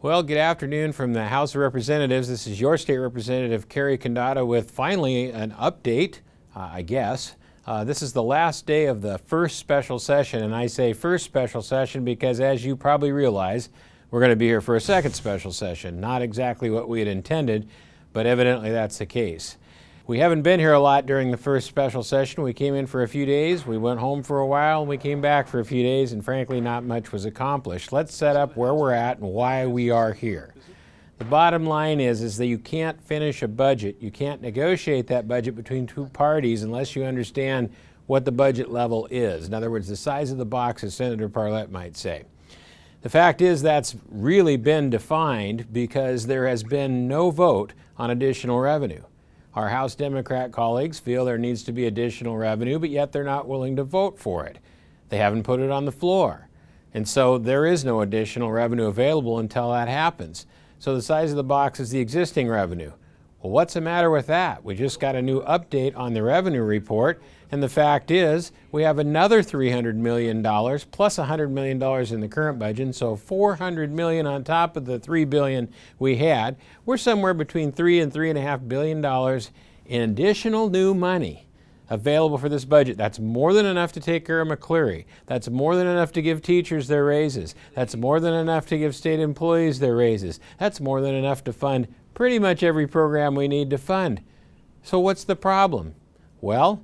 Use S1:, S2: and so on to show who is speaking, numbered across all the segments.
S1: Well, good afternoon from the House of Representatives. This is your state representative, Cary-Condotta, with finally an update, I guess. This is the last day of the first special session, and I say first special session because, as you probably realize, we're going to be here for a second special session. Not exactly what we had intended, but evidently that's the case. We haven't been here a lot during the first special session. We came in for a few days, we went home for a while, and we came back for a few days, and frankly, not much was accomplished. Let's set up where we're at and why we are here. The bottom line is that you can't finish a budget. You can't negotiate that budget between two parties unless you understand what the budget level is. In other words, the size of the box, as Senator Parlett might say. The fact is that's really been defined because there has been no vote on additional revenue. Our House Democrat colleagues feel there needs to be additional revenue, but yet they're not willing to vote for it. They haven't put it on the floor. And so there is no additional revenue available until that happens. So the size of the box is the existing revenue. Well, what's the matter with that? We just got a new update on the revenue report, and the fact is we have another $300 million plus $100 million in the current budget, so $400 million on top of the $3 billion we had. We're somewhere between $3 and $3.5 billion in additional new money available for this budget. That's more than enough to take care of McCleary. That's more than enough to give teachers their raises. That's more than enough to give state employees their raises. That's more than enough to fund pretty much every program we need to fund. So what's the problem? Well,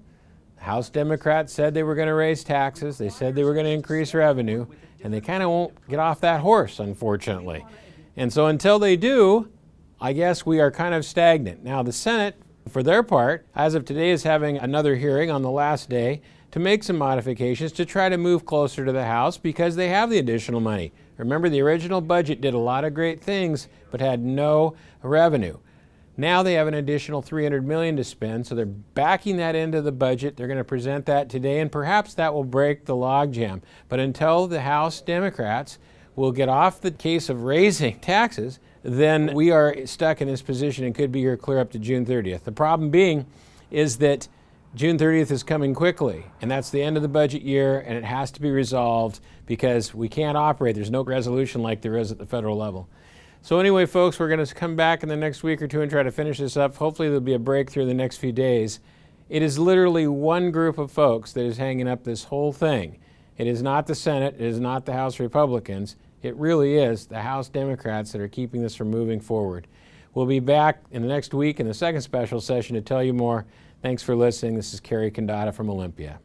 S1: House Democrats said they were going to raise taxes. They said they were going to increase revenue, and they kind of won't get off that horse, unfortunately. And so until they do, I guess we are kind of stagnant. Now, the Senate, for their part, as of today, is having another hearing on the last day to make some modifications to try to move closer to the House because they have the additional money. Remember, the original budget did a lot of great things but had no revenue. Now they have an additional $300 million to spend, so they're backing that into the budget. They're going to present that today, and perhaps that will break the logjam. But until the House Democrats will get off the case of raising taxes, then we are stuck in this position and could be here clear up to June 30th. The problem being is that June 30th is coming quickly, and that's the end of the budget year, and it has to be resolved because we can't operate. There's no resolution like there is at the federal level. So anyway, folks, we're going to come back in the next week or two and try to finish this up. Hopefully there'll be a breakthrough in the next few days. It is literally one group of folks that is hanging up this whole thing. It is not the Senate. It is not the House Republicans. It really is the House Democrats that are keeping this from moving forward. We'll be back in the next week in the second special session to tell you more. Thanks for listening. This is Cary-Condotta from Olympia.